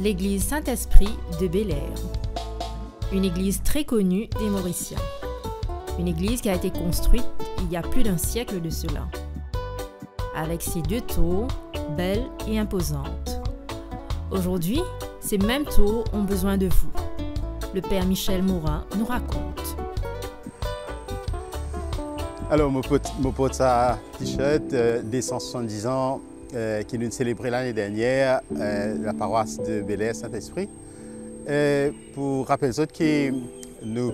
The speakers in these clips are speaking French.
l'église Saint-Esprit de Bel-Air. Une église très connue des Mauriciens. Une église qui a été construite il y a plus d'un siècle de cela. Avec ses 2 tours, belles et imposantes. Aujourd'hui, ces mêmes tours ont besoin de vous. Le Père Michel Morin nous raconte. Alors, mon pote, ça t-shirt des 170 ans qui nous célébré l'année dernière, la paroisse de Bel-Air Saint-Esprit. Pour rappeler aux autres que nous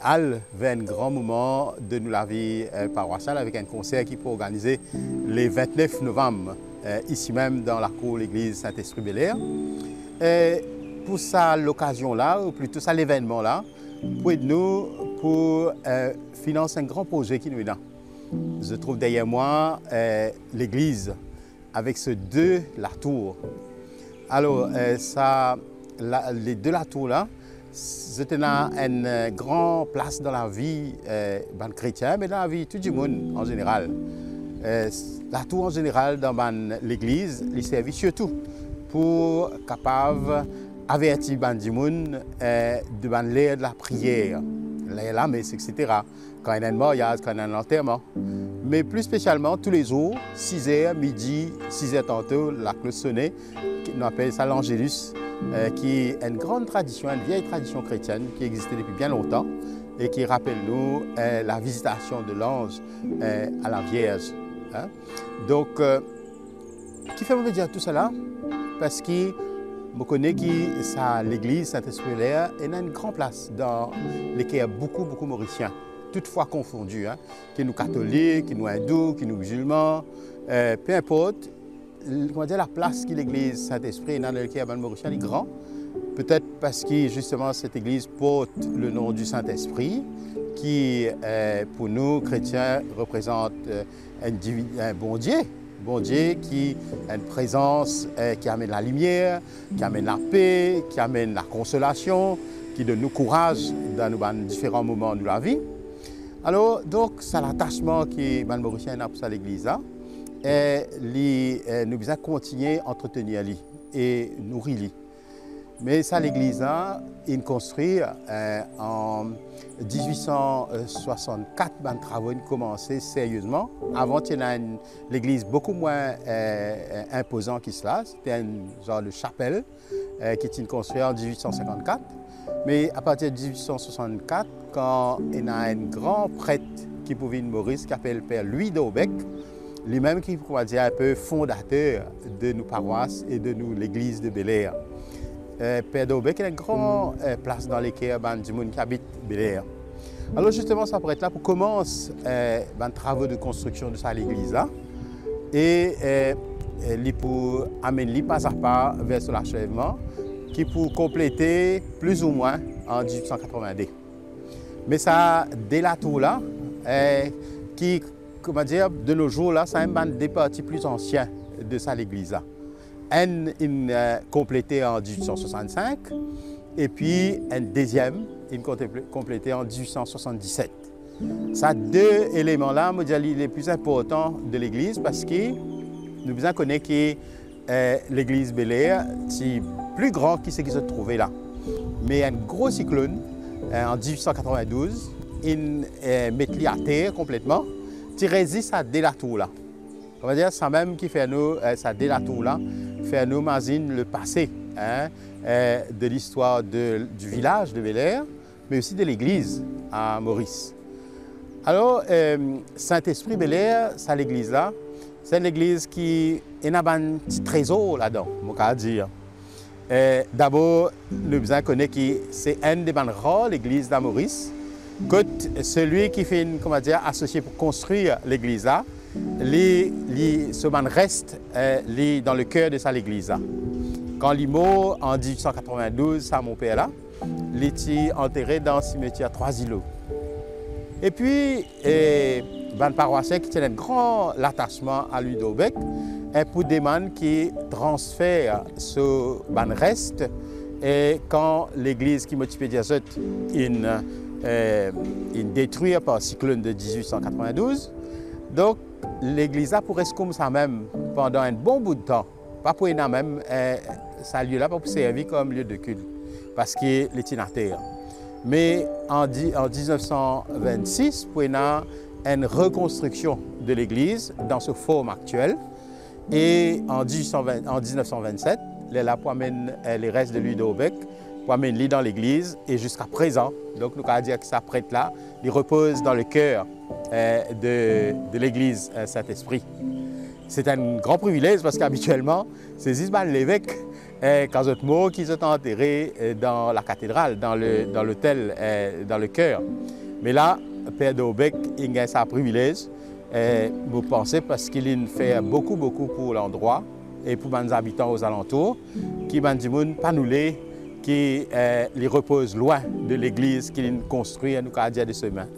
allons vers un grand moment de la vie paroissiale avec un concert qui peut organiser le 29 novembre, ici même dans la cour de l'église Saint-Esprit Bel-Air. Pour ça, l'occasion-là, ou plutôt ça, l'événement-là, pour financer un grand projet qui nous est là. Je trouve derrière moi l'église avec ces 2 la tour. Alors, les 2 la tour là, c'était une grande place dans la vie chrétienne, mais dans la vie de tout le monde en général. La tour en général dans l'église, il servait surtout pour capable avertir les gens de l'air de la prière, la messe, etc. Quand il y a un mariage, quand il y a un enterrement. Mais plus spécialement, tous les jours, 6h, midi, 6h tantôt, la cloche sonnait, on appelle ça l'Angélus, qui est une grande tradition, une vieille tradition chrétienne qui existait depuis bien longtemps et qui rappelle nous la visitation de l'ange à la Vierge. Hein? Donc, qui fait me dire tout cela? Parce que je connais que l'église Saint-Esprit-Bel-Air est une grande place dans laquelle il y a beaucoup de Mauriciens, toutefois confondus, hein, qui nous catholiques, qui nous hindous, qui nous musulmans, peu importe, la place que l'église Saint-Esprit dans laquelle il y a des Mauriciens est grande, peut-être parce que justement cette église porte le nom du Saint-Esprit, qui pour nous chrétiens représente un bon Dieu qui a une présence qui amène la lumière, qui amène la paix, qui amène la consolation, qui donne nous courage dans nos différents moments de la vie. Alors, donc, c'est l'attachement que les Mauriciens ont pour l'église. Nous devons continuer à entretenir et nourrir. Mais ça, l'église, il construit en 1864, les travaux ont commencé sérieusement. Avant, il y avait l'église beaucoup moins imposante que cela. C'était un genre de chapelle qui était construite en 1854. Mais à partir de 1864, quand il y a un grand prêtre qui pouvait Maurice, qui s'appelle Père Louis d'Aubec, lui-même qui est un peu fondateur de nos paroisses et de l'église de Bel-Air. Père d'Aubec a une grande place dans laquelle il y a des gens qui habitent Bel-Air. Alors justement, ça pourrait être là pour commencer les travaux de construction de cette église-là et pour amener pas à pas vers l'achèvement qui pour compléter plus ou moins en 1882. Mais ça, dès la tour là, qui, comment dire, de nos jours là, c'est un des parties plus anciens de cette église-là. Un complété en 1865 et puis un deuxième complété en 1877. Ces 2 éléments-là, les plus importants de l'église parce que nous bien connaissons que l'église Bel-Air est plus grand que ce qui se trouvait là. Mais un gros cyclone en 1892, il met à terre complètement, qui résiste à dès la tour là. On va dire ça même qui fait nous, ça dès la tour là, fait nous imaginer le passé hein, de l'histoire du village de Bel-Air, mais aussi de l'église à Maurice. Alors, Saint-Esprit Bel-Air, c'est l'église là, c'est une église qui a un petit trésor là-dedans, on va dire. D'abord, nous connaissons que c'est une des rares églises de Maurice, que celui qui fait comment dire, associé pour construire l'église là, ce man reste dans le cœur de cette église. Quand il est mort en 1892, ça mon père là, il était enterré dans le cimetière 3 îlots. Et puis, les paroissiens qui ont un grand attachement à lui d'Aubec, et pour des gens qui transfèrent ce reste, et quand l'église qui motive Diazot est détruite par le cyclone de 1892, donc l'église pourrait rester comme ça même pendant un bon bout de temps. pas pour même, ça lieu-là pas pour servir comme lieu de culte, parce qu'il est à terre. Mais en 1926, pour une reconstruction de l'église dans ce forme actuel. Et en 1927, là pour amener les restes de l'huile d'Aubec, pour amener dans l'église. Et jusqu'à présent, donc nous allons dire que ça prête là, il repose dans le cœur de l'église Saint-Esprit. C'est un grand privilège parce qu'habituellement, c'est Ismaël l'évêque quand d'autres mots qui sont enterrés dans la cathédrale, dans l'hôtel, dans le cœur. Mais là, Père d'Aubec, il a ce privilège. Vous pensez parce qu'il fait beaucoup pour l'endroit et pour les habitants aux alentours, qui pas nous qui les reposent loin de l'église qu'il construit à nous dire de semaine.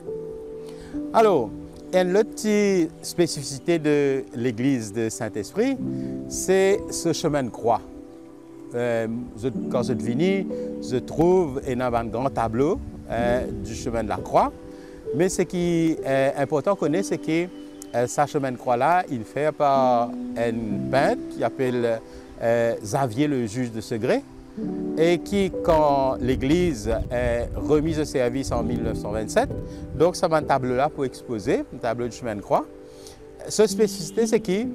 Alors, une autre spécificité de l'église de Saint-Esprit, c'est ce chemin de croix. Quand je viens, je trouve un grand tableau du chemin de la croix. Mais ce qui est important qu'on ait, c'est que ce chemin de croix-là, il est fait par un peintre qui s'appelle Xavier le juge de Segré, et qui, quand l'église est remise au service en 1927, donc ça va un tableau-là pour exposer, un tableau du chemin de croix. Sa spécificité, c'est que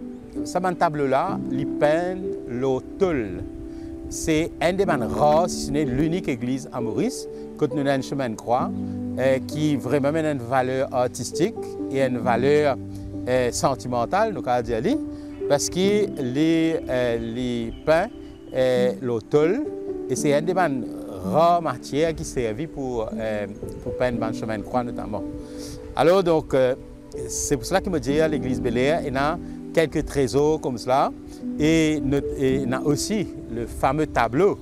ce tableau-là, il peint l'autel. C'est un des rares, si ce n'est l'unique église à Maurice, quand nous avons un chemin de croix, qui vraiment a une valeur artistique et une valeur sentimentale, nous allons dire, parce que les peint l'autel, et c'est une des rares matières qui servent pour peindre le chemin de croix notamment. Alors donc, c'est pour cela que me dit à l'église Bel-Air, il y a quelques trésors comme cela, et il y a aussi le fameux tableau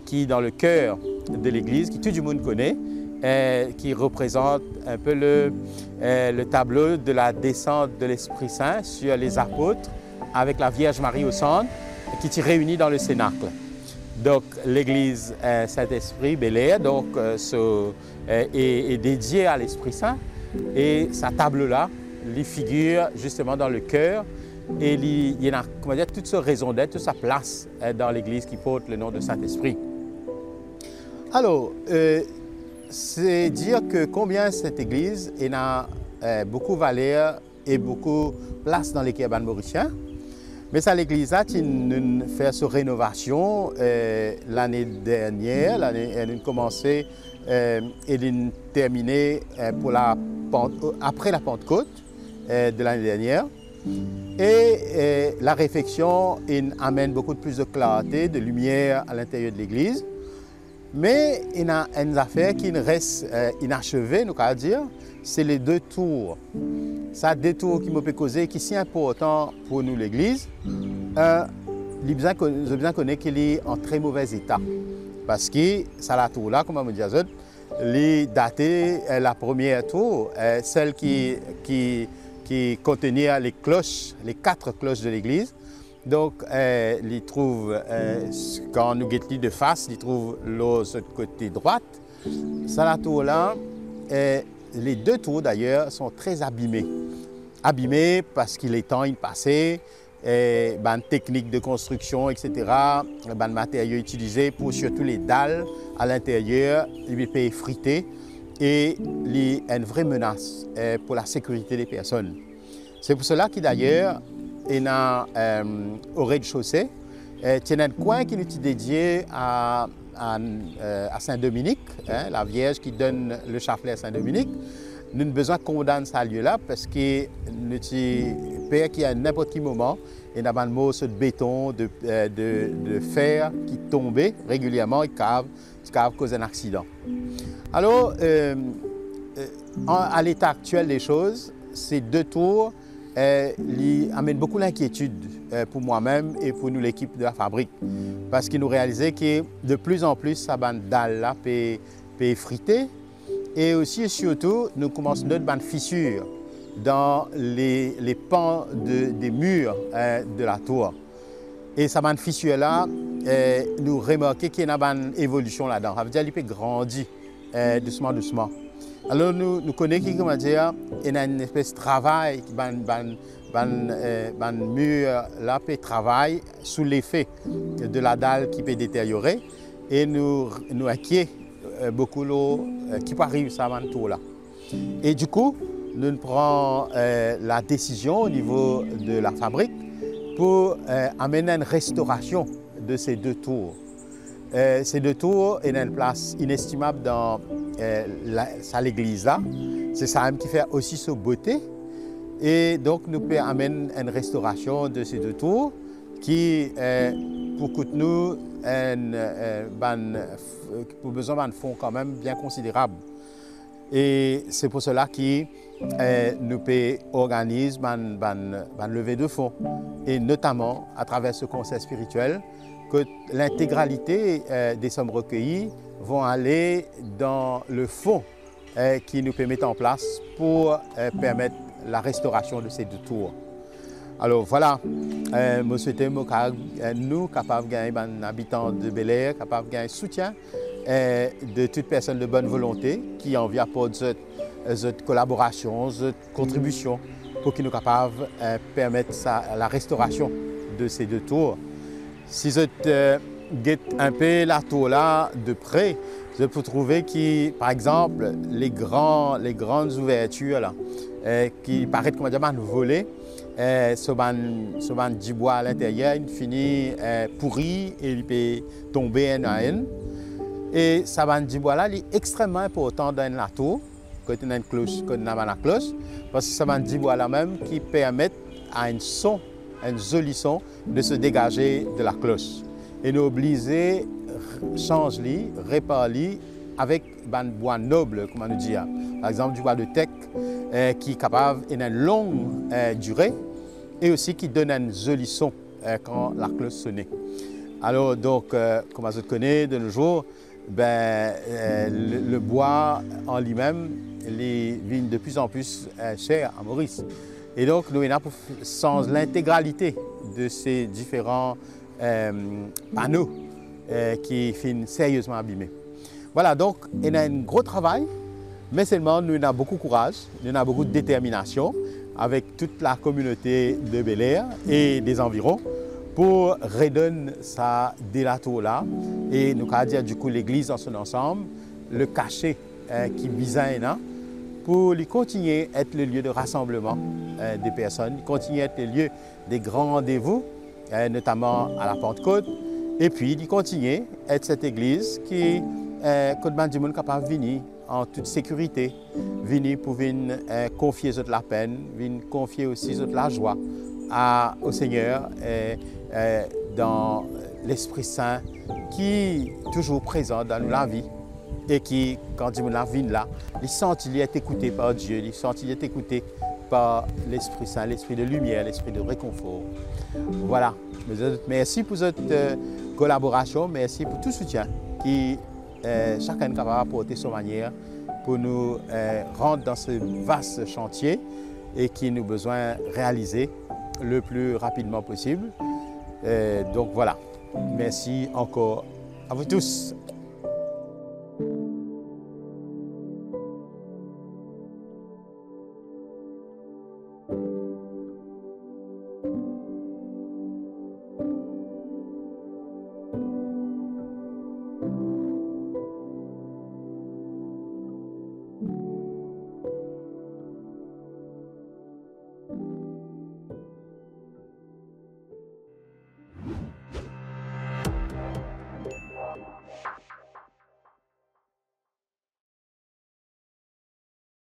qui est dans le cœur de l'église, que tout le monde connaît, qui représente un peu le tableau de la descente de l'Esprit Saint sur les apôtres avec la Vierge Marie au centre qui est réunie dans le Cénacle. Donc l'église Saint-Esprit Bel-Air est dédiée à l'Esprit Saint et sa tableau-là, les figure justement dans le cœur et il y a toute sa raison d'être, toute sa place dans l'église qui porte le nom de Saint-Esprit. Alors, c'est dire que combien cette église a beaucoup de valeur et beaucoup de place dans l'équipe mauricien. Mais ça, l'église a fait sa rénovation l'année dernière. Elle a commencé et elle a terminé après la Pentecôte de l'année dernière. Et la réfection amène beaucoup plus de clarté, de lumière à l'intérieur de l'église. Mais il y a une affaire qui reste inachevée, nous allons dire, c'est les deux tours. Ça, deux tours qui m'ont causé, qui sont si importants pour nous, l'Église. Je bien connais qu'il est en très mauvais état. Parce que ça, la tour-là, comme on me dit, les daté la première tour, celle qui contenait les cloches, les 4 cloches de l'église. Donc, il trouve, quand nous guettons de face, il trouve l'autre côté droite. Ça, la tour-là, les deux tours d'ailleurs sont très abîmés. Abîmés parce qu'il est temps, il passé, techniques de construction, etc., matériaux utilisés pour surtout les dalles à l'intérieur, il peut effriter et il y a une vraie menace pour la sécurité des personnes. C'est pour cela que d'ailleurs, il y a au rez-de-chaussée, il y a un coin qui est dédié à Saint-Dominique, la Vierge qui donne le chapelet à Saint-Dominique. Nous avons besoin de condamner ce lieu-là parce que nous père qui à n'importe quel moment, il y a un morceau de béton, de fer qui tombait régulièrement et qui cause un accident. Alors, à l'état actuel des choses, ces deux tours amènent beaucoup d'inquiétude pour moi-même et pour nous, l'équipe de la fabrique. Parce qu'ils nous réalisaient que de plus en plus, ça bande dalle-là peut effriter. Et aussi et surtout, nous commençons notre bande fissure dans les pans des murs de la tour. Et ça bande fissure-là, nous remarquons qu'il y a une évolution là-dedans. Ça veut dire qu'il peut grandir doucement. Alors nous connaissons, comment dire, il y a une espèce de travail, mur là peut travailler sous l'effet de la dalle qui peut détériorer et nous inquiète beaucoup l'eau qui peut arriver ça tout là. Et du coup, nous prenons la décision au niveau de la fabrique pour amener une restauration de ces deux tours. Ces deux tours ont une place inestimable dans l'église là. C'est ça même qui fait aussi sa beauté. Et donc nous pouvons amener une restauration de ces deux tours qui, pour nous, pour besoin d'un fonds quand même bien considérable. Et c'est pour cela que nous pouvons organiser une levée de fonds. Et notamment à travers ce conseil spirituel, que l'intégralité des sommes recueillies vont aller dans le fonds qui nous peut mettre en place pour permettre la restauration de ces deux tours. Alors voilà, je souhaite nous capables de gagner un habitant de Bel-Air, capables de gagner soutien de toute personne de bonne volonté qui a envie d'apporter cette collaboration, cette contribution pour qu'ils nous capables de permettre la restauration de ces deux tours. Si vous guette un peu la tour là de près, vous pouvez trouver que, par exemple, les grandes ouvertures là, qui paraissent comme un volet, ce ban du bois à l'intérieur, il finit pourri et il peut tomber en un. Et ce ban du bois là, il est extrêmement important dans la tour, quand on a une cloche, quand on a la cloche, parce que ce ban du bois là même qui permet à un joli son de se dégager de la cloche. Et nous obligés changer, réparer avec un bois noble, comme on nous dit. Par exemple, du bois de teck qui est capable d'une longue durée et aussi qui donne un joli son quand la cloche sonne. Alors, donc, comme on se connaît de nos jours, le bois en lui-même devient de plus en plus cher à Maurice. Et donc, nous avons pour changer l'intégralité de ces différents panneaux qui finissent sérieusement abîmés. Voilà, donc, il y a un gros travail, mais seulement nous avons beaucoup de courage, nous avons beaucoup de détermination avec toute la communauté de Bel-Air et des environs pour redonner ça délato-là. Et nous allons dire du coup l'église dans son ensemble, le cachet qui bizarre pour lui continuer à être le lieu de rassemblement des personnes, continuer à être le lieu des grands rendez-vous, notamment à la Pentecôte, et puis il continue à être cette église qui que du monde capable de venir en toute sécurité, venir pour venir confier la peine, venir confier aussi la joie au Seigneur dans l'Esprit Saint qui est toujours présent dans la vie et qui, quand il vient là, il sent qu'il est écouté par Dieu, il sent qu'il est écouté par l'Esprit Saint, l'Esprit de lumière, l'Esprit de réconfort. Voilà. Merci pour cette collaboration, merci pour tout le soutien qui chacun est capable d'apporter son manière pour nous rendre dans ce vaste chantier et qui nous a besoin de réaliser le plus rapidement possible. Donc voilà, merci encore à vous tous.